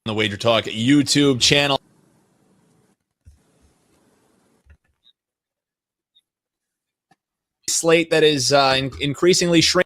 the WagerTalk YouTube channel. Slate that is increasingly shrinking,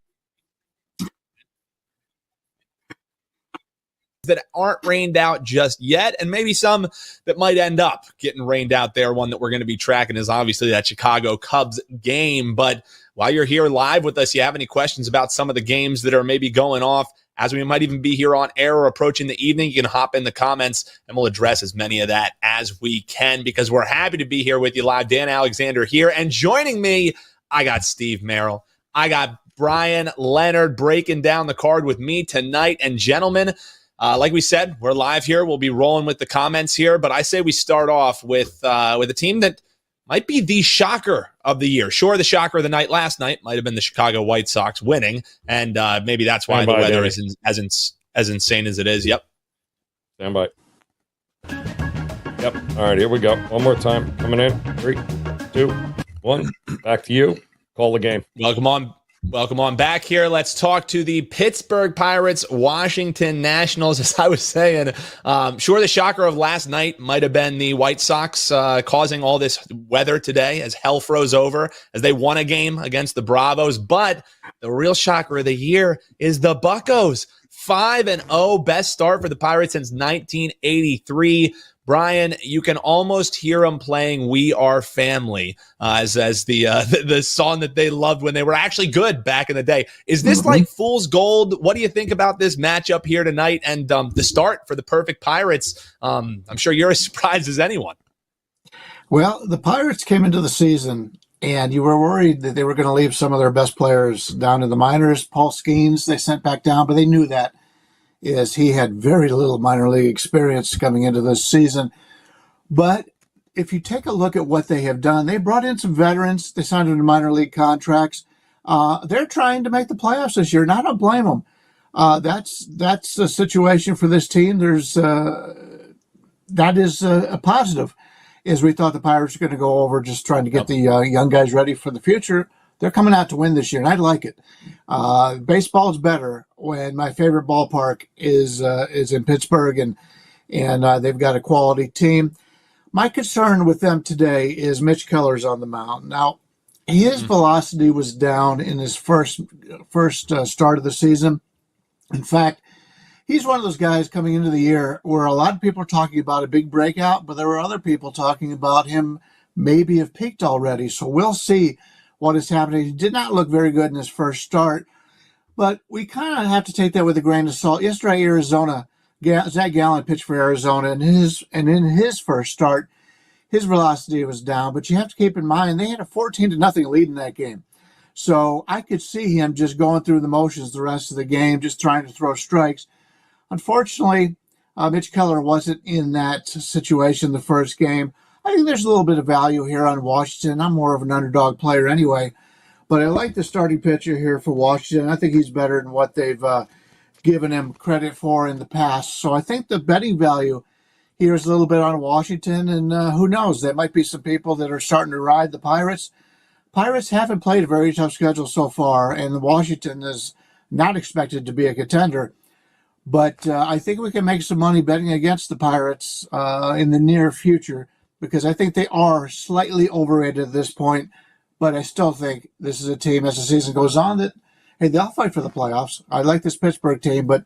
that aren't rained out just yet, and maybe some that might end up getting rained out there. One that we're going to be tracking is obviously that Chicago Cubs game. But while you're here live with us, you have any questions about some of the games that are maybe going off as we might even be here on air or approaching the evening, you can hop in the comments and we'll address as many of that as we can, because we're happy to be here with you live. Dan Alexander here, and joining me, I got Steve Merril. I got Bryan Leonard breaking down the card with me tonight. And gentlemen, like we said, we're live here. We'll be rolling with the comments here, but I say we start off with a team that might be the shocker of the year. Sure, the shocker of the night last night might have been the Chicago White Sox winning, and maybe that's why the weather is as insane as it is. Yep. Stand by. Yep. All right, here we go. One more time. Coming in. 3, 2, 1. Back to you. Call the game. Welcome on back here. Let's talk to the Pittsburgh Pirates, Washington Nationals. As I was saying, sure, the shocker of last night might have been the White Sox causing all this weather today as hell froze over, as they won a game against the Bravos. But the real shocker of the year is the Buccos. 5-0, best start for the Pirates since 1983. Bryan, you can almost hear them playing "We Are Family" as the song that they loved when they were actually good back in the day. Is this like fool's gold? What do you think about this matchup here tonight and the start for the perfect Pirates? I'm sure you're as surprised as anyone. Well, the Pirates came into the season, and you were worried that they were going to leave some of their best players down in the minors. Paul Skeens, they sent back down, but they knew that, is he had very little minor league experience coming into this season. But if you take a look at what they have done, they brought in some veterans. They signed into minor league contracts. They're trying to make the playoffs this year, and I don't blame them. That's a situation for this team. That is a positive, as we thought the Pirates were going to go over just trying to get the young guys ready for the future. They're coming out to win this year, and I like it. Baseball is better when my favorite ballpark is in Pittsburgh, and they've got a quality team. My concern with them today is Mitch Keller's on the mound. Now, his velocity was down in his first start of the season. In fact, he's one of those guys coming into the year where a lot of people are talking about a big breakout, but there were other people talking about him maybe have peaked already. So we'll see what is happening. He did not look very good in his first start, but we kind of have to take that with a grain of salt. Yesterday, Arizona, Zach Gallen pitched for Arizona, and in his first start, his velocity was down. But you have to keep in mind they had a 14-0 lead in that game, so I could see him just going through the motions the rest of the game, just trying to throw strikes. Unfortunately, Mitch Keller wasn't in that situation the first game. I think there's a little bit of value here on Washington. I'm more of an underdog player anyway, but I like the starting pitcher here for Washington. I think he's better than what they've given him credit for in the past. So I think the betting value here is a little bit on Washington, and who knows? There might be some people that are starting to ride the Pirates. Pirates haven't played a very tough schedule so far, and Washington is not expected to be a contender. But I think we can make some money betting against the Pirates in the near future, because I think they are slightly overrated at this point. But I still think this is a team, as the season goes on, that, hey, they'll fight for the playoffs. I like this Pittsburgh team, but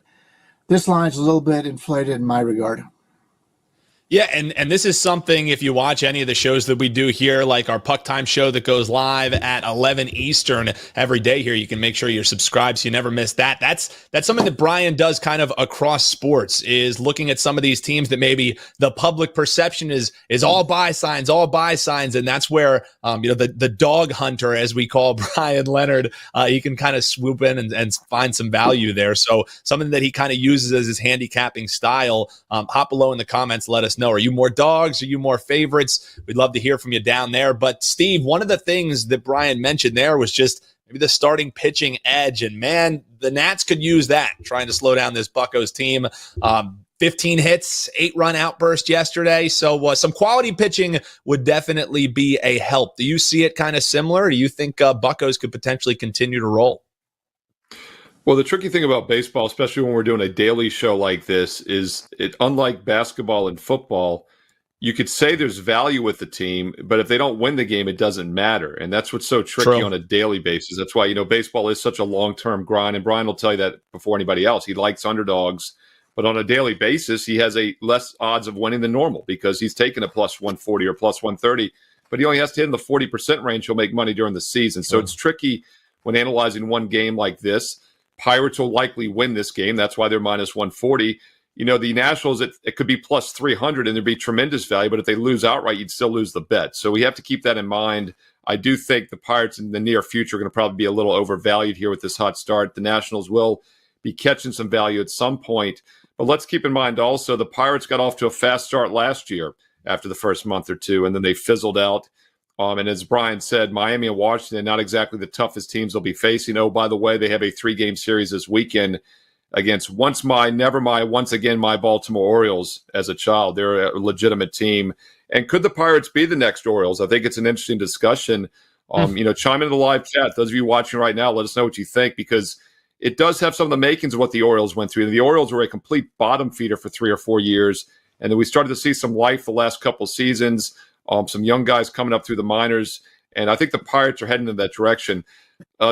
this line's a little bit inflated in my regard. Yeah, and this is something, if you watch any of the shows that we do here, like our Puck Time show that goes live at 11 Eastern every day here, you can make sure you're subscribed so you never miss that. That's something that Bryan does kind of across sports, is looking at some of these teams that maybe the public perception is all buy signs, and that's where the dog hunter, as we call Bryan Leonard, he can kind of swoop in and find some value there. So something that he kind of uses as his handicapping style. Hop below in the comments, let us know. Are you more dogs? Are you more favorites? We'd love to hear from you down there. But Steve, one of the things that Bryan mentioned there was just maybe the starting pitching edge. And man, the Nats could use that, trying to slow down this Buccos team. 15 hits, 8-run outburst yesterday. So some quality pitching would definitely be a help. Do you see it kind of similar? Or do you think Buccos could potentially continue to roll? Well, the tricky thing about baseball, especially when we're doing a daily show like this, is it unlike basketball and football, you could say there's value with the team, but if they don't win the game, it doesn't matter. And that's what's so tricky on a daily basis. That's why, baseball is such a long-term grind. And Brian will tell you that before anybody else. He likes underdogs, but on a daily basis, he has a less odds of winning than normal because he's taking a plus 140 or plus 130, but he only has to hit in the 40% range. He'll make money during the season. So it's tricky when analyzing one game like this. Pirates will likely win this game. That's why they're minus 140. The Nationals, it could be plus 300 and there'd be tremendous value, but if they lose outright, you'd still lose the bet. So we have to keep that in mind. I do think the Pirates in the near future are going to probably be a little overvalued here with this hot start. The Nationals will be catching some value at some point. But let's keep in mind also the Pirates got off to a fast start last year after the first month or two, and then they fizzled out. And as Brian said, Miami and Washington, not exactly the toughest teams they'll be facing. Oh, by the way, they have a 3-game series this weekend against once again my Baltimore Orioles as a child. They're a legitimate team. And could the Pirates be the next Orioles? I think it's an interesting discussion. Chime into the live chat. Those of you watching right now, let us know what you think, because it does have some of the makings of what the Orioles went through. The Orioles were a complete bottom feeder for 3 or 4 years, and then we started to see some life the last couple seasons. Some young guys coming up through the minors, and I think the Pirates are heading in that direction.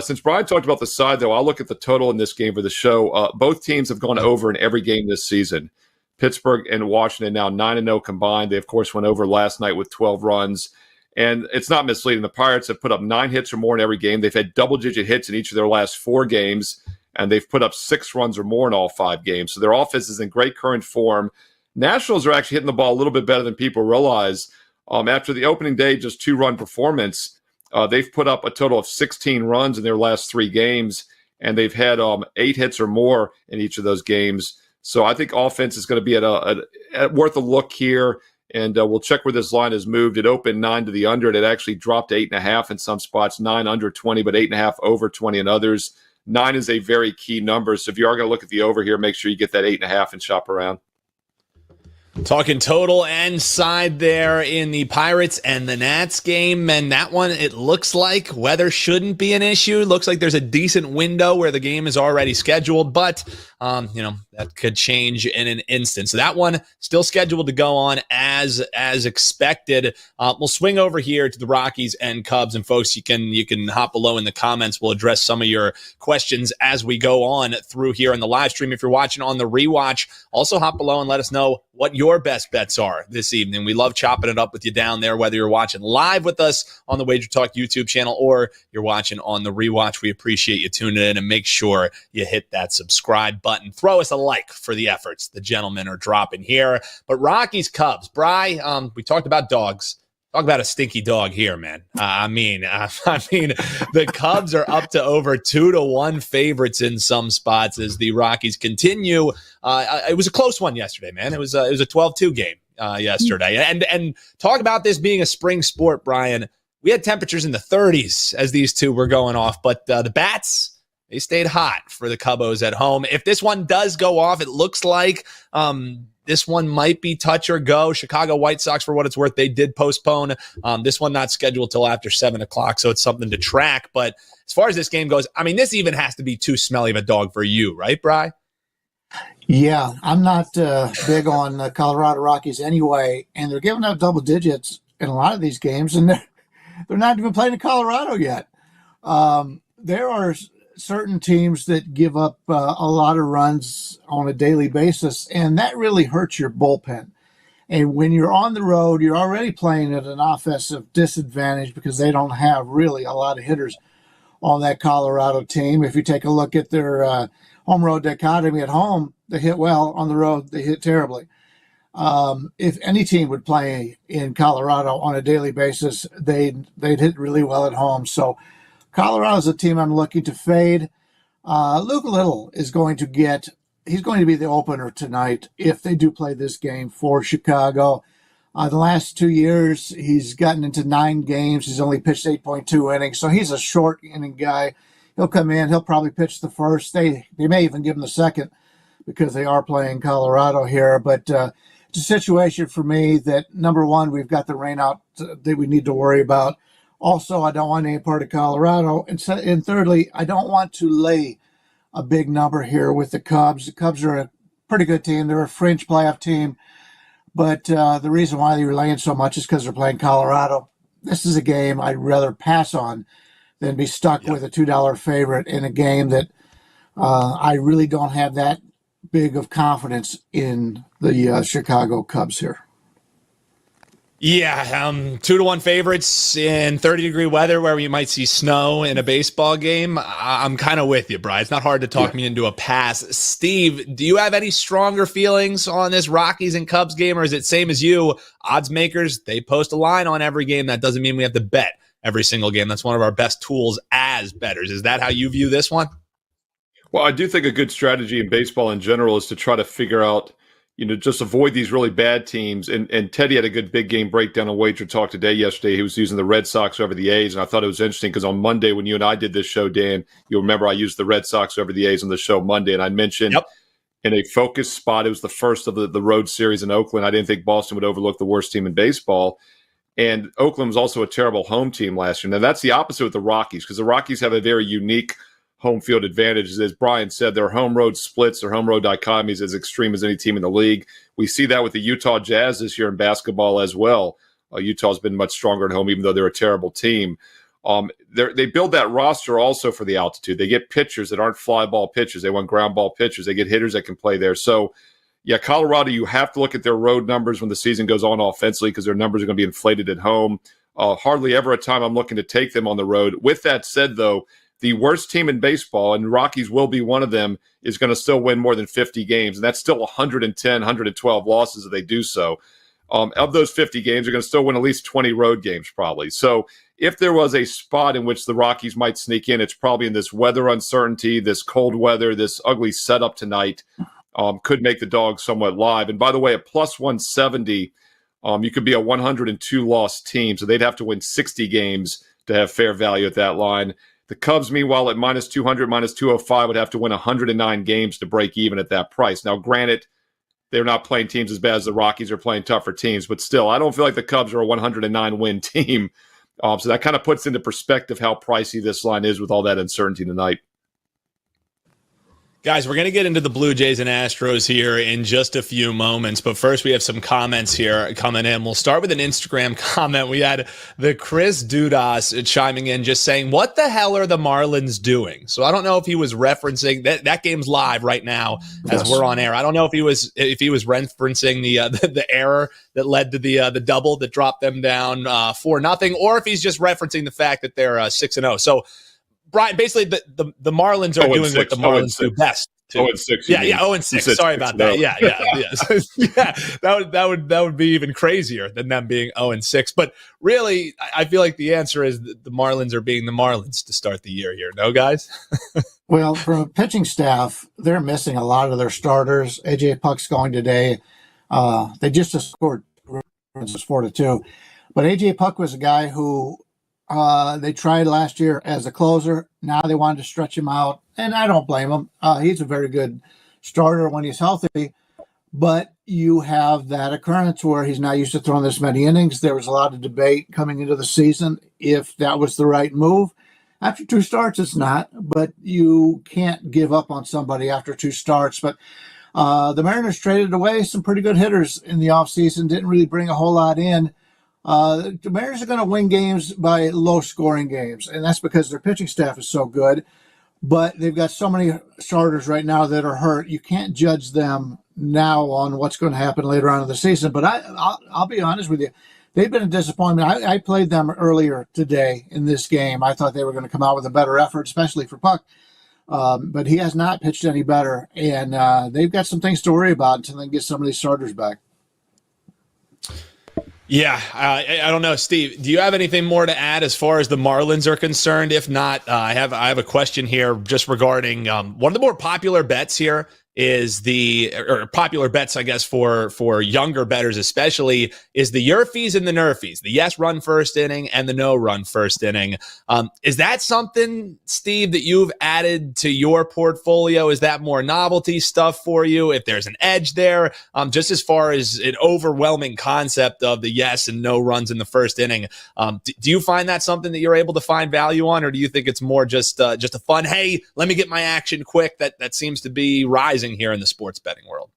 Since Brian talked about the side, though, I'll look at the total in this game for the show. Both teams have gone over in every game this season. Pittsburgh and Washington now 9-0 combined. They, of course, went over last night with 12 runs. And it's not misleading. The Pirates have put up 9 hits or more in every game. They've had double-digit hits in each of their last 4 games, and they've put up 6 runs or more in all 5 games. So their offense is in great current form. Nationals are actually hitting the ball a little bit better than people realize. After the opening day, just 2-run performance, they've put up a total of 16 runs in their last 3 games, and they've had 8 hits or more in each of those games. So I think offense is going to be at worth a look here, and we'll check where this line has moved. It opened 9 to the under, and it actually dropped 8.5 in some spots, 9 under 20, but 8.5 over 20 in others. 9 is a very key number, so if you are going to look at the over here, make sure you get that 8.5 and shop around. Talking total and side there in the Pirates and the Nats game. And that one, it looks like weather shouldn't be an issue. It looks like there's a decent window where the game is already scheduled, but, that could change in an instant. So that one still scheduled to go on as expected. We'll swing over here to the Rockies and Cubs. And folks, you can hop below in the comments. We'll address some of your questions as we go on through here on the live stream. If you're watching on the rewatch, also hop below and let us know what your best bets are this evening. We love chopping it up with you down there, whether you're watching live with us on the WagerTalk YouTube channel or you're watching on the rewatch. We appreciate you tuning in, and make sure you hit that subscribe button. Throw us a like for the efforts the gentlemen are dropping here. But Rockies, Cubs, Bri, we talked about dogs. Talk about a stinky dog here, man. I mean, the Cubs are up to over 2-1 favorites in some spots as the Rockies continue. It was a close one yesterday, man. It was a 12-2 game yesterday. And talk about this being a spring sport, Brian. We had temperatures in the 30s as these two were going off, but the bats, they stayed hot for the Cubos at home. If this one does go off, it looks like this one might be touch or go. Chicago White Sox, for what it's worth, they did postpone. This one not scheduled till after 7 o'clock, so it's something to track. But as far as this game goes, I mean, this even has to be too smelly of a dog for you, right, Bri? Yeah, I'm not big on the Colorado Rockies anyway, and they're giving up double digits in a lot of these games, and they're not even playing in Colorado yet. There are certain teams that give up a lot of runs on a daily basis, and that really hurts your bullpen. And when you're on the road, you're already playing at an offensive disadvantage because they don't have really a lot of hitters on that Colorado team. If you take a look at their home road dichotomy at home, they hit well. On the road, they hit terribly. If any team would play in Colorado on a daily basis, they'd hit really well at home. So Colorado's a team I'm looking to fade. Luke Little is going to he's going to be the opener tonight if they do play this game for Chicago. The last 2 years, he's gotten into 9 games. He's only pitched 8.2 innings, so he's a short inning guy. He'll come in. He'll probably pitch the first. They may even give him the second because they are playing Colorado here. But it's a situation for me that, number one, we've got the rain out that we need to worry about. Also, I don't want any part of Colorado. And thirdly, I don't want to lay a big number here with the Cubs. The Cubs are a pretty good team. They're a fringe playoff team. But the reason why they're laying so much is because they're playing Colorado. This is a game I'd rather pass on than be stuck with a $2 favorite in a game that I really don't have that big of confidence in the Chicago Cubs here. Yeah, 2-1 favorites in 30-degree weather where we might see snow in a baseball game. I'm kind of with you, Brian. It's not hard to talk me into a pass. Steve, do you have any stronger feelings on this Rockies and Cubs game, or is it same as you? Odds makers, they post a line on every game. That doesn't mean we have to bet every single game. That's one of our best tools as bettors. Is that how you view this one? Well, I do think a good strategy in baseball in general is to try to figure out, just avoid these really bad teams. And Teddy had a good big game breakdown on WagerTalk yesterday. He was using the Red Sox over the A's, and I thought it was interesting because on Monday when you and I did this show, Dan, you'll remember I used the Red Sox over the A's on the show Monday, and I mentioned in a focus spot, it was the first of the road series in Oakland. I didn't think Boston would overlook the worst team in baseball. And Oakland was also a terrible home team last year. Now, that's the opposite with the Rockies because the Rockies have a very unique home field advantages. As Brian said, their home road splits, their home road dichotomies as extreme as any team in the league. We see that with the Utah Jazz this year in basketball as well. Utah's been much stronger at home, even though they're a terrible team. They build that roster also for the altitude. They get pitchers that aren't fly ball pitchers. They want ground ball pitchers. They get hitters that can play there. So, yeah, Colorado, you have to look at their road numbers when the season goes on offensively because their numbers are going to be inflated at home. Hardly ever a time I'm looking to take them on the road. With that said, though, the worst team in baseball, and Rockies will be one of them, is going to still win more than 50 games. And that's still 110, 112 losses if they do so. Of those 50 games, they're going to still win at least 20 road games probably. So if there was a spot in which the Rockies might sneak in, it's probably in this weather uncertainty, this cold weather, this ugly setup tonight could make the Dogs somewhat live. And by the way, at plus 170, you could be a 102-loss team. So they'd have to win 60 games to have fair value at that line. The Cubs, meanwhile, at minus 200, minus 205, would have to win 109 games to break even at that price. Now, granted, they're not playing teams as bad as the Rockies are playing tougher teams, but still, I don't feel like the Cubs are a 109-win team. So that kind of puts into perspective how pricey this line is with all that uncertainty tonight. Guys, we're going to get into the Blue Jays and Astros here in just a few moments, but first we have some comments here coming in. We'll start with an Instagram comment. We had the Chris Dudas chiming in just saying, what the hell are the Marlins doing? So I don't know if he was referencing that game's live right now as we're on air. I don't know if he was referencing the error that led to the double that dropped them down 4-0, or if he's just referencing the fact that they're 6-0. So Brian, basically, the Marlins are doing what the Marlins do best. 0-6. Yeah, 0-6. Sorry about that. Yeah. That would be even crazier than them being 0-6. But really, I feel like the answer is that the Marlins are being the Marlins to start the year here. No, guys? Well, from a pitching staff, they're missing a lot of their starters. AJ Puck's going today. They just scored 4-2. But AJ Puck was a guy who they tried last year as a closer. Now they wanted to stretch him out, and I don't blame him. He's a very good starter when he's healthy, but you have that occurrence where he's not used to throwing this many innings. There was a lot of debate coming into the season if that was the right move. After 2 starts, it's not, but you can't give up on somebody after 2 starts. But the Mariners traded away some pretty good hitters in the offseason, didn't really bring a whole lot in. The Mariners are going to win games by low-scoring games, and that's because their pitching staff is so good. But they've got so many starters right now that are hurt. You can't judge them now on what's going to happen later on in the season. But I'll be honest with you. They've been a disappointment. I played them earlier today in this game. I thought they were going to come out with a better effort, especially for Puck. But he has not pitched any better, and they've got some things to worry about until they get some of these starters back. Yeah, I don't know, Steve. Do you have anything more to add as far as the Marlins are concerned? If not, I have a question here just regarding one of the more popular bets here is or popular bets, I guess, for younger bettors especially, is the YRFIs and the NRFIs, the yes run first inning and the no run first inning. Is that something, Steve, that you've added to your portfolio? Is that more novelty stuff for you? If there's an edge there, just as far as an overwhelming concept of the yes and no runs in the first inning, do you find that something that you're able to find value on, or do you think it's more just a fun, hey, let me get my action quick, that seems to be rising here in the sports betting world?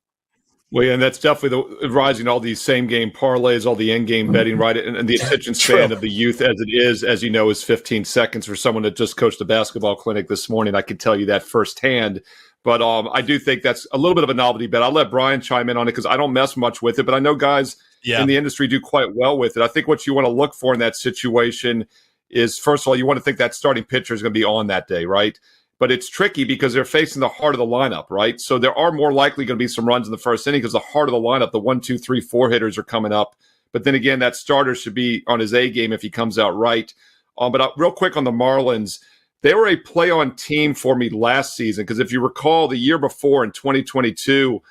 Well, yeah, and that's definitely the rising, all these same game parlays, all the end game betting, right? And the attention span of the youth as it is, as you know, is 15 seconds. For someone that just coached a basketball clinic this morning, I can tell you that firsthand. But I do think that's a little bit of a novelty bet. I'll let Brian chime in on it because I don't mess much with it, but I know guys in the industry do quite well with it. I think what you want to look for in that situation is, first of all, you want to think that starting pitcher is going to be on that day, right? But it's tricky because they're facing the heart of the lineup, right? So there are more likely going to be some runs in the first inning because the heart of the lineup, the 1, 2, 3, 4 hitters are coming up. But then again, that starter should be on his A game if he comes out right. But real quick on the Marlins, they were a play-on team for me last season because if you recall, the year before in 2022,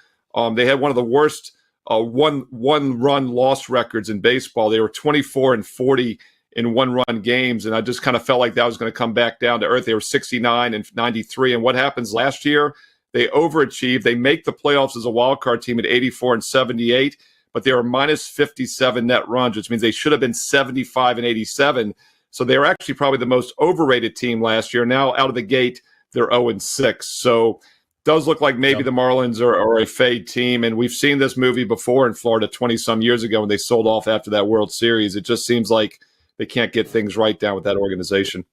they had one of the worst one-run loss records in baseball. They were 24-40 in one-run games, and I just kind of felt like that was going to come back down to earth. They were 69-93, and what happens last year? They overachieved. They make the playoffs as a wild card team at 84-78, but they were minus 57 net runs, which means they should have been 75-87. So they were actually probably the most overrated team last year. Now out of the gate, they're 0-6. So does look like maybe the Marlins are a fade team, and we've seen this movie before in Florida 20-some years ago when they sold off after that World Series. It just seems like they can't get things right down with that organization.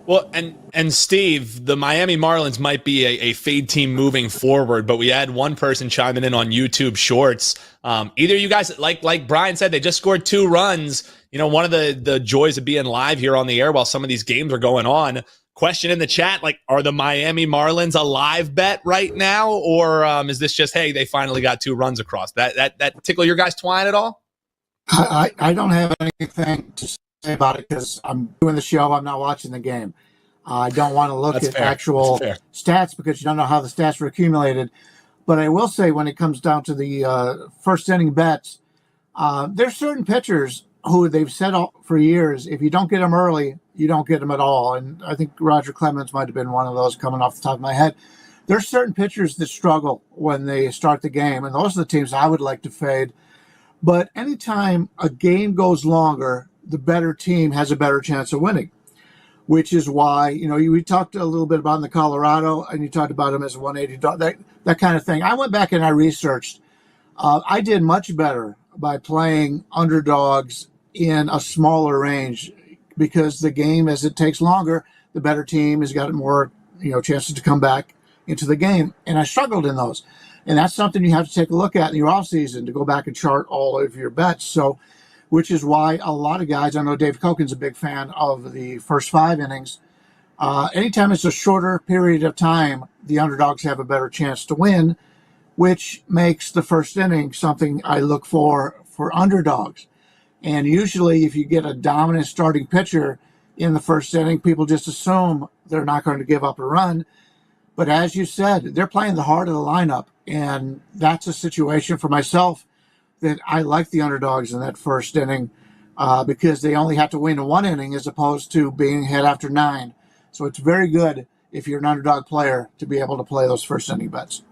Well, and Steve, the Miami Marlins might be a fade team moving forward, but we had one person chiming in on YouTube Shorts. Either you guys, like Brian said, they just scored 2 runs. You know, one of the joys of being live here on the air while some of these games are going on. Question in the chat, like, are the Miami Marlins a live bet right now, or is this just, hey, they finally got 2 runs across? That tickle your guys' twine at all? I don't have anything to say about it because I'm doing the show. I'm not watching the game. I don't want to look at actual stats because you don't know how the stats were accumulated. But I will say when it comes down to the first inning bets, there's certain pitchers who they've said for years, if you don't get them early, you don't get them at all. And I think Roger Clemens might have been one of those coming off the top of my head. There's certain pitchers that struggle when they start the game, and those are the teams I would like to fade. But anytime a game goes longer, the better team has a better chance of winning, which is why, you know, we talked a little bit about in the Colorado, and you talked about him as a 180, that kind of thing. I went back and I researched. I did much better by playing underdogs in a smaller range because the game, as it takes longer, the better team has got more, chances to come back into the game. And I struggled in those. And that's something you have to take a look at in your offseason to go back and chart all of your bets. So, which is why a lot of guys, I know Dave Koken's a big fan of the first 5 innings. Anytime it's a shorter period of time, the underdogs have a better chance to win, which makes the first inning something I look for underdogs. And usually if you get a dominant starting pitcher in the first inning, people just assume they're not going to give up a run. But as you said, they're playing the heart of the lineup. And that's a situation for myself that I like the underdogs in that first inning because they only have to win in 1 inning as opposed to being ahead after 9. So it's very good if you're an underdog player to be able to play those first inning bets.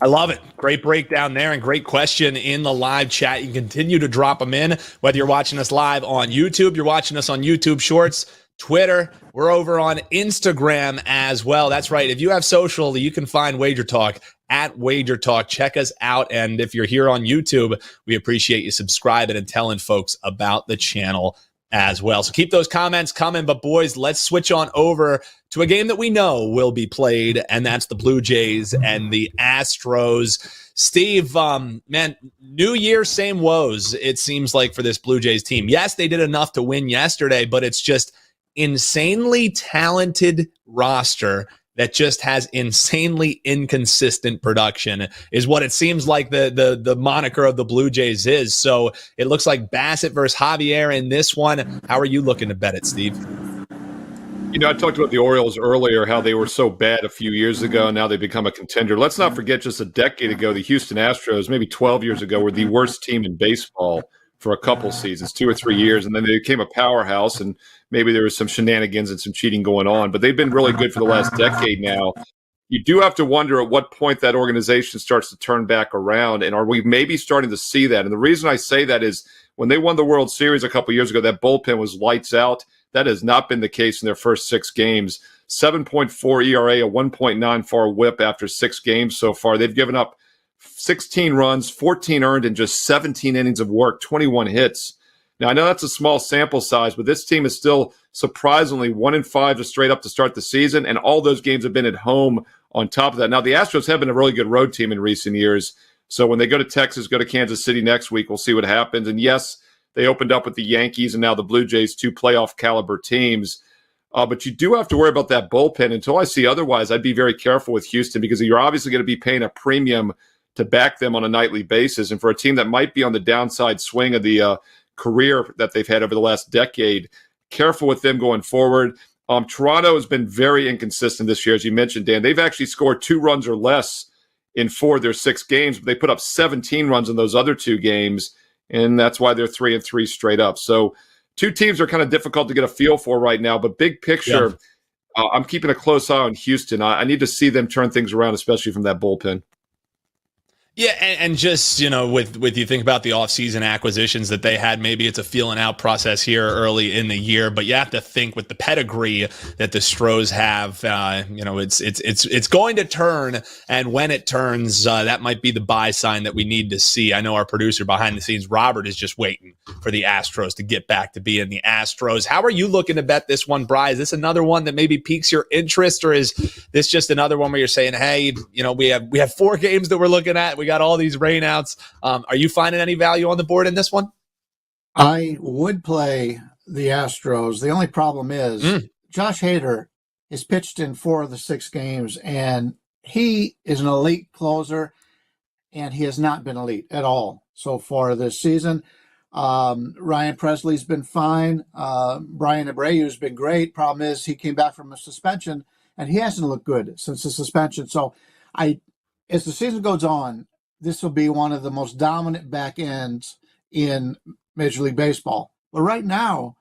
I love it. Great breakdown there and great question in the live chat. You can continue to drop them in, whether you're watching us live on YouTube, you're watching us on YouTube Shorts, Twitter. We're over on Instagram as well. That's right. If you have social, you can find WagerTalk at WagerTalk. Check us out. And if you're here on YouTube, we appreciate you subscribing and telling folks about the channel as well. So keep those comments coming. But boys, let's switch on over to a game that we know will be played, and that's the Blue Jays and the Astros. Steve, man, new year, same woes, it seems like, for this Blue Jays team. Yes, they did enough to win yesterday, but it's just insanely talented roster that just has insanely inconsistent production is what it seems like the moniker of the Blue Jays is. So it looks like Bassett versus Javier in this one. How are you looking to bet it, Steve? I talked about the Orioles earlier, how they were so bad a few years ago, and now they've become a contender. Let's not forget just a decade ago, the Houston Astros, maybe 12 years ago, were the worst team in baseball for a couple seasons, 2 or 3 years, and then they became a powerhouse, and maybe there was some shenanigans and some cheating going on, but they've been really good for the last decade now. You do have to wonder at what point that organization starts to turn back around, and are we maybe starting to see that? And the reason I say that is when they won the World Series a couple years ago, that bullpen was lights out. That has not been the case in their first 6 games. 7.4 ERA, a 1.94 whip after 6 games so far. They've given up 16 runs, 14 earned in just 17 innings of work, 21 hits. Now, I know that's a small sample size, but this team is still surprisingly 1-5 just straight up to start the season, and all those games have been at home on top of that. Now, the Astros have been a really good road team in recent years, so when they go to Texas, go to Kansas City next week, we'll see what happens. And yes, they opened up with the Yankees and now the Blue Jays, 2 playoff caliber teams. But you do have to worry about that bullpen. Until I see otherwise, I'd be very careful with Houston because you're obviously going to be paying a premium to back them on a nightly basis. And for a team that might be on the downside swing of the career that they've had over the last decade, careful with them going forward. Toronto has been very inconsistent this year, as you mentioned, Dan. They've actually scored 2 runs or less in 4 of their 6 games, but they put up 17 runs in those other 2 games. And that's why they're 3-3 straight up. So 2 teams are kind of difficult to get a feel for right now. But big picture, I'm keeping a close eye on Houston. I need to see them turn things around, especially from that bullpen. Yeah, and just, with you think about the offseason acquisitions that they had, maybe it's a feeling out process here early in the year, but you have to think with the pedigree that the Astros have, it's going to turn, and when it turns, that might be the buy sign that we need to see. I know our producer behind the scenes, Robert, is just waiting for the Astros to get back to being the Astros. How are you looking to bet this one, Bri? Is this another one that maybe piques your interest, or is this just another one where you're saying, hey, we have 4 games that we're looking at, we got all these rainouts. Are you finding any value on the board in this one? I would play the Astros. The only problem is Josh Hader has pitched in 4 of the 6 games, and he is an elite closer, and he has not been elite at all so far this season. Ryan Presley's been fine. Brian Abreu's been great. Problem is he came back from a suspension, and he hasn't looked good since the suspension. So as the season goes on, this will be one of the most dominant back ends in Major League Baseball. But right now,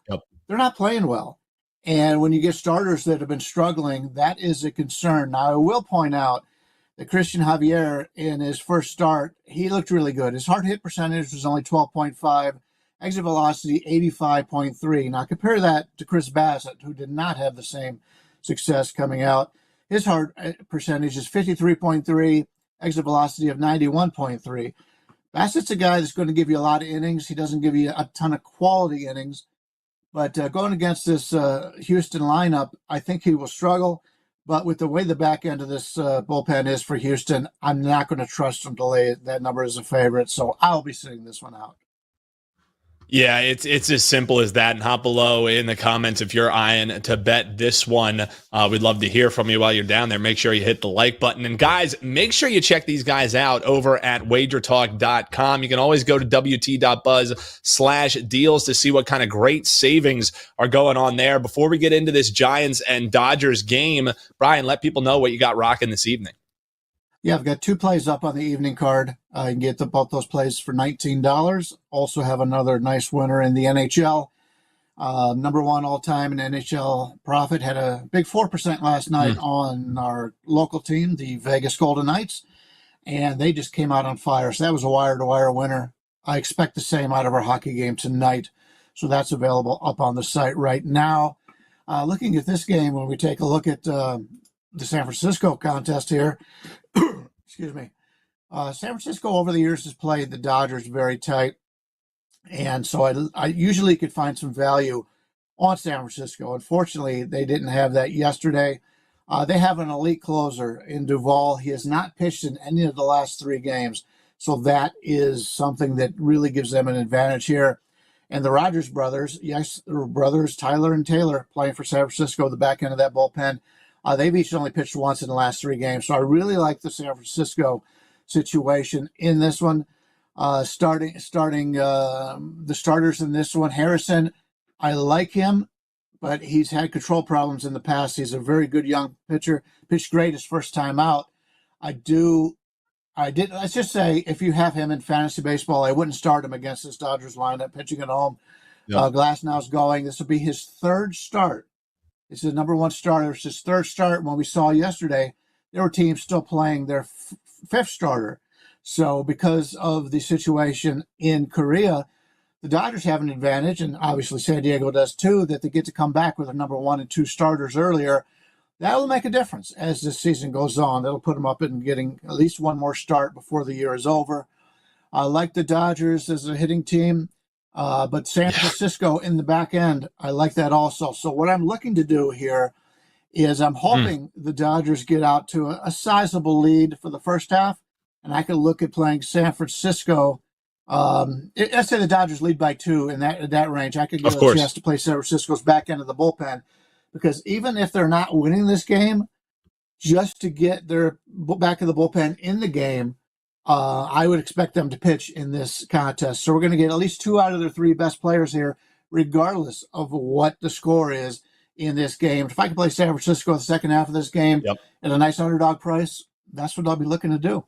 they're not playing well. And when you get starters that have been struggling, that is a concern. Now, I will point out that Christian Javier, in his first start, he looked really good. His hard hit percentage was only 12.5, exit velocity 85.3. Now, compare that to Chris Bassett, who did not have the same success coming out. His hard percentage is 53.3. Exit velocity of 91.3. Bassett's a guy that's going to give you a lot of innings. He doesn't give you a ton of quality innings. But going against this Houston lineup, I think he will struggle. But with the way the back end of this bullpen is for Houston, I'm not going to trust him to lay that number as a favorite. So I'll be sitting this one out. Yeah, it's as simple as that. And hop below in the comments if you're eyeing to bet this one. We'd love to hear from you while you're down there. Make sure you hit the like button. And guys, make sure you check these guys out over at WagerTalk.com. You can always go to WT.buzz/deals to see what kind of great savings are going on there. Before we get into this Giants and Dodgers game, Brian, let people know what you got rocking this evening. Yeah, I've got 2 plays up on the evening card. You can get both those plays for $19. Also have another nice winner in the NHL. Number 1 all-time in NHL profit. Had a big 4% last night on our local team, the Vegas Golden Knights. And they just came out on fire. So that was a wire-to-wire winner. I expect the same out of our hockey game tonight. So that's available up on the site right now. Looking at this game, when we take a look at the San Francisco contest here, excuse me. San Francisco over the years has played the Dodgers very tight. And so I usually could find some value on San Francisco. Unfortunately, they didn't have that yesterday. They have an elite closer in Duvall. He has not pitched in any of the last 3 games. So that is something that really gives them an advantage here. And the Rogers brothers, Tyler and Taylor, playing for San Francisco, the back end of that bullpen, they've each only pitched once in the last 3 games. So I really like the San Francisco situation in this one. Starting the starters in this one. Harrison, I like him, but he's had control problems in the past. He's a very good young pitcher, pitched great his first time out. Let's just say if you have him in fantasy baseball, I wouldn't start him against this Dodgers lineup, pitching at home. Yep. Glasnow's going. This will be his third start. This is the number one starter. It's his third start. When we saw yesterday, there were teams still playing their fifth starter. So because of the situation in Korea, the Dodgers have an advantage, and obviously San Diego does too, that they get to come back with a number 1 and 2 starters earlier. That will make a difference as the season goes on. That'll put them up in getting at least one more start before the year is over. I like the Dodgers as a hitting team, but San Francisco in the back end, I like that also. So what I'm looking to do here is I'm hoping the Dodgers get out to a sizable lead for the first half, and I could look at playing San Francisco. Let's say the Dodgers lead by 2 in that range. I could get a chance to play San Francisco's back end of the bullpen, because even if they're not winning this game, just to get their back of the bullpen in the game, I would expect them to pitch in this contest. So we're going to get at least 2 out of their 3 best players here, regardless of what the score is in this game. If I can play San Francisco the second half of this game at a nice underdog price, that's what I'll be looking to do.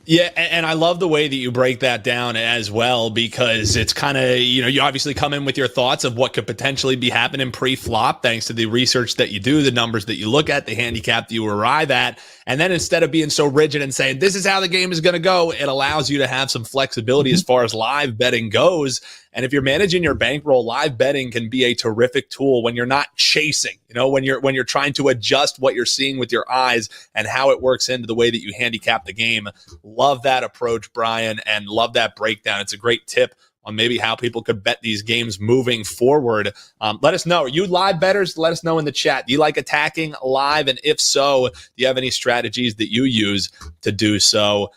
Yeah, and I love the way that you break that down as well, because it's kind of, you obviously come in with your thoughts of what could potentially be happening pre-flop, thanks to the research that you do, the numbers that you look at, the handicap that you arrive at. And then instead of being so rigid and saying, this is how the game is going to go, it allows you to have some flexibility as far as live betting goes. And if you're managing your bankroll, live betting can be a terrific tool when you're not chasing, when you're trying to adjust what you're seeing with your eyes and how it works into the way that you handicap the game. Love that approach, Brian, and love that breakdown. It's a great tip on maybe how people could bet these games moving forward. Let us know. Are you live bettors? Let us know in the chat. Do you like attacking live? And if so, do you have any strategies that you use to do so?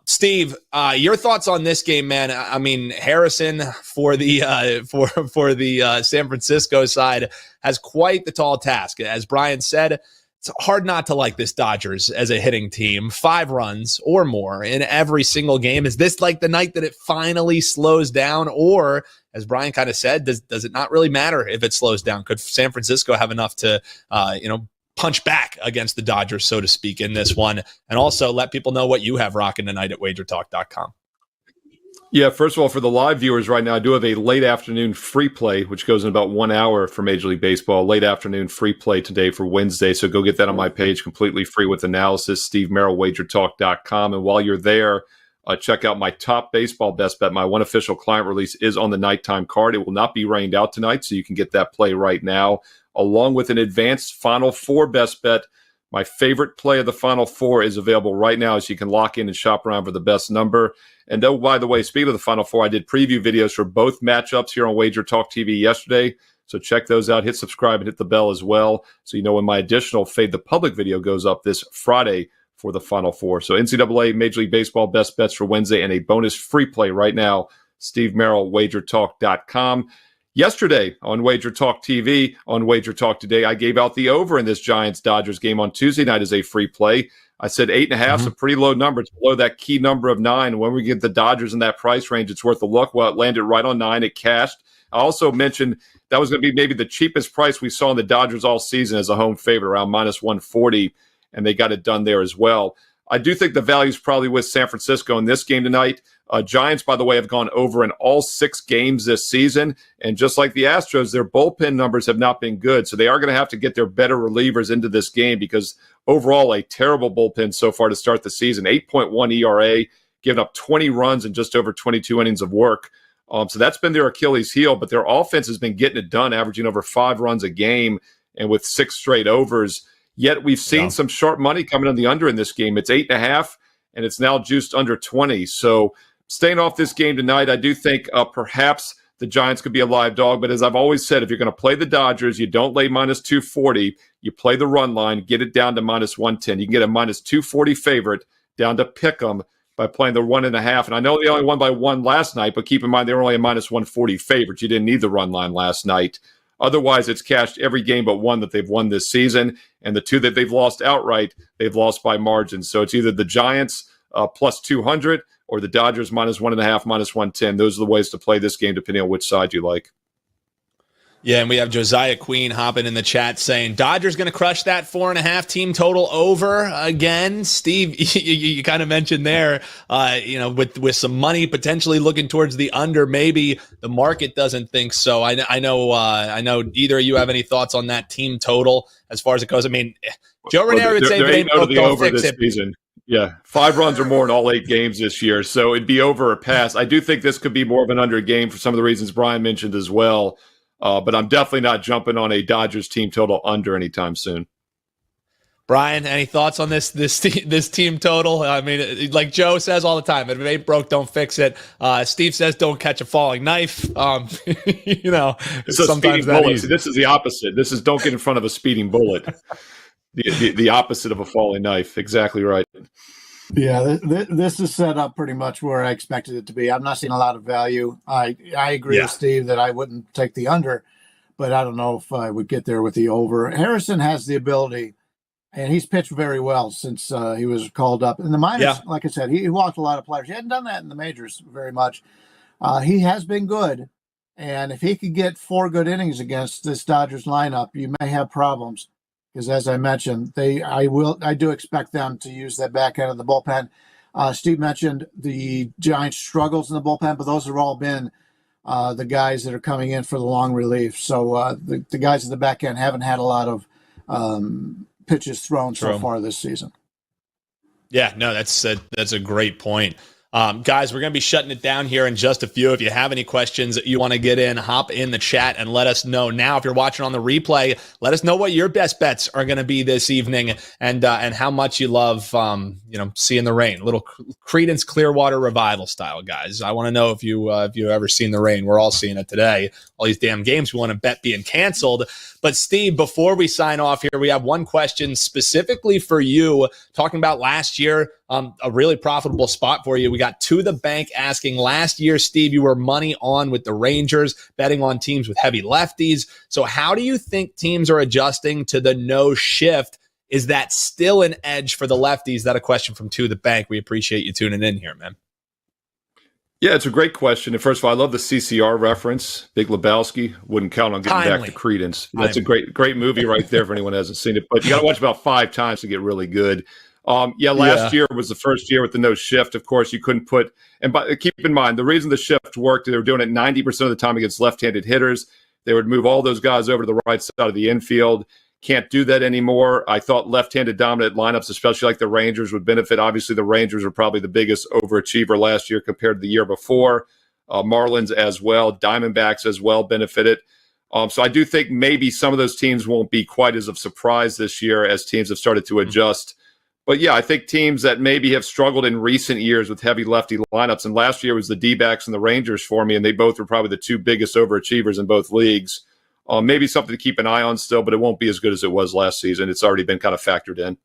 Steve, your thoughts on this game, man? I mean, Harrison for the for the San Francisco side has quite the tall task. As Brian said, it's hard not to like this Dodgers as a hitting team. 5 runs or more in every single game. Is this like the night that it finally slows down? Or, as Brian kind of said, does it not really matter if it slows down? Could San Francisco have enough to, punch back against the Dodgers, so to speak, in this one? And also let people know what you have rocking tonight at WagerTalk.com. Yeah, first of all, for the live viewers right now, I do have a late afternoon free play, which goes in about 1 hour for Major League Baseball. Late afternoon free play today for Wednesday. So go get that on my page, completely free with analysis, Steve Merril, WagerTalk.com. And while you're there, check out my top baseball best bet. My one official client release is on the nighttime card. It will not be rained out tonight, so you can get that play right now, along with an advanced Final Four best bet. My favorite play of the Final Four is available right now, so you can lock in and shop around for the best number. And oh, by the way, speaking of the Final Four, I did preview videos for both matchups here on Wager Talk TV yesterday. So check those out. Hit subscribe and hit the bell as well, so you know when my additional Fade the Public video goes up this Friday for the Final Four. So NCAA Major League Baseball best bets for Wednesday and a bonus free play right now. Steve Merril, WagerTalk.com. Yesterday on Wager Talk TV, on Wager Talk Today, I gave out the over in this Giants-Dodgers game on Tuesday night as a free play. I said 8.5 is a pretty low number. It's below that key number of 9. When we get the Dodgers in that price range, it's worth a look. Well, it landed right on 9. It cashed. I also mentioned that was going to be maybe the cheapest price we saw in the Dodgers all season as a home favorite, around minus 140, and they got it done there as well. I do think the value is probably with San Francisco in this game tonight. Giants, by the way, have gone over in all 6 games this season. And just like the Astros, their bullpen numbers have not been good. So they are going to have to get their better relievers into this game, because overall, a terrible bullpen so far to start the season. 8.1 ERA, giving up 20 runs in just over 22 innings of work. So that's been their Achilles heel. But their offense has been getting it done, averaging over 5 runs a game and with 6 straight overs. Yet we've seen some sharp money coming on the under in this game. It's 8.5, and it's now juiced under 20. So staying off this game tonight, I do think perhaps the Giants could be a live dog. But as I've always said, if you're going to play the Dodgers, you don't lay minus 240. You play the run line, get it down to minus 110. You can get a minus 240 favorite down to pick them by playing the 1.5. And I know they only won by 1 last night, but keep in mind they were only a minus 140 favorite. You didn't need the run line last night. Otherwise, it's cashed every game but 1 that they've won this season. And the 2 that they've lost outright, they've lost by margin. So it's either the Giants plus 200 or the Dodgers minus 1.5, minus 110. Those are the ways to play this game, depending on which side you like. Yeah, and we have Josiah Queen hopping in the chat saying Dodgers going to crush that 4.5 team total over again. Steve, you kind of mentioned there, with some money potentially looking towards the under, maybe the market doesn't think so. I know either of you have any thoughts on that team total as far as it goes. I mean, Joe Ranieri would say there if it ain't ain't broke, the don't over fix this it. season. Yeah, 5 runs or more in all 8 games this year, so it'd be over or pass. I do think this could be more of an under game for some of the reasons Brian mentioned as well. But I'm definitely not jumping on a Dodgers team total under anytime soon. Brian, any thoughts on this team total? I mean, like Joe says all the time, if it ain't broke, don't fix it. Steve says don't catch a falling knife. It's sometimes that easy. This is the opposite. This is don't get in front of a speeding bullet. the opposite of a falling knife. Exactly right. Yeah, this is set up pretty much where I expected it to be. I'm not seeing a lot of value. I agree with Steve that I wouldn't take the under, but I don't know if I would get there with the over. Harrison has the ability, and he's pitched very well since he was called up. In the minors, like I said, he walked a lot of players. He hadn't done that in the majors very much. He has been good, and if he could get 4 good innings against this Dodgers lineup, you may have problems. Because as I mentioned, I do expect them to use that back end of the bullpen. Steve mentioned the Giants' struggles in the bullpen, but those have all been the guys that are coming in for the long relief. So the guys at the back end haven't had a lot of pitches thrown so far this season. Yeah, no, that's a great point. Guys, we're going to be shutting it down here in just a few. If you have any questions that you want to get in, hop in the chat and let us know. Now, if you're watching on the replay, let us know what your best bets are going to be this evening and how much you love, seeing the rain. Little Creedence Clearwater Revival style, guys. I want to know if you've ever seen the rain. We're all seeing it today. All these damn games we want to bet being canceled. But Steve, before we sign off here, we have one question specifically for you, talking about last year, a really profitable spot for you. We got To The Bank asking, last year, Steve, you were money on with the Rangers, betting on teams with heavy lefties. So how do you think teams are adjusting to the no shift? Is that still an edge for the lefties? That a question from To The Bank. We appreciate you tuning in here, man. Yeah, it's a great question. And first of all, I love the CCR reference. Big Lebowski. Wouldn't count on getting back to Creedence. That's a great movie right there for anyone who hasn't seen it. But you got to watch about 5 times to get really good. Last year was the first year with the no shift. Of course, you couldn't put – and keep in mind, the reason the shift worked, they were doing it 90% of the time against left-handed hitters. They would move all those guys over to the right side of the infield. Can't do that anymore. I thought left-handed dominant lineups, especially like the Rangers, would benefit. Obviously, the Rangers are probably the biggest overachiever last year compared to the year before. Marlins as well. Diamondbacks as well benefited. So I do think maybe some of those teams won't be quite as of surprise this year as teams have started to adjust. But, yeah, I think teams that maybe have struggled in recent years with heavy lefty lineups, and last year was the D-backs and the Rangers for me, and they both were probably the 2 biggest overachievers in both leagues. Maybe something to keep an eye on still, but it won't be as good as it was last season. It's already been kind of factored in.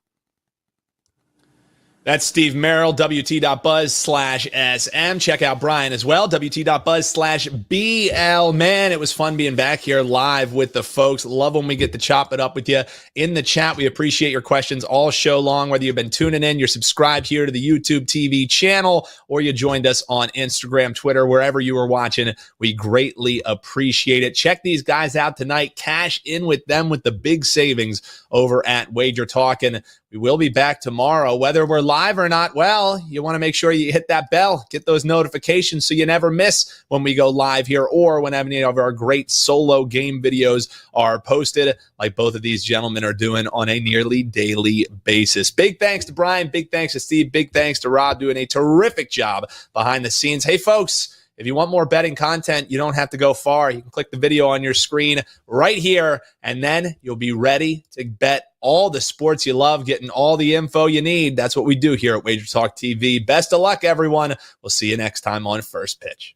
That's Steve Merril, WT.buzz/SM. Check out Brian as well, WT.buzz/BL. Man, it was fun being back here live with the folks. Love when we get to chop it up with you in the chat. We appreciate your questions all show long, whether you've been tuning in, you're subscribed here to the YouTube TV channel, or you joined us on Instagram, Twitter, wherever you were watching. We greatly appreciate it. Check these guys out tonight. Cash in with them with the big savings over at WagerTalk. And we will be back tomorrow, whether we're live or not. Well, you want to make sure you hit that bell, get those notifications so you never miss when we go live here or when any of our great solo game videos are posted, like both of these gentlemen are doing on a nearly daily basis. Big thanks to Brian. Big thanks to Steve. Big thanks to Rob doing a terrific job behind the scenes. Hey, folks. If you want more betting content, you don't have to go far. You can click the video on your screen right here, and then you'll be ready to bet all the sports you love, getting all the info you need. That's what we do here at WagerTalk TV. Best of luck, everyone. We'll see you next time on First Pitch.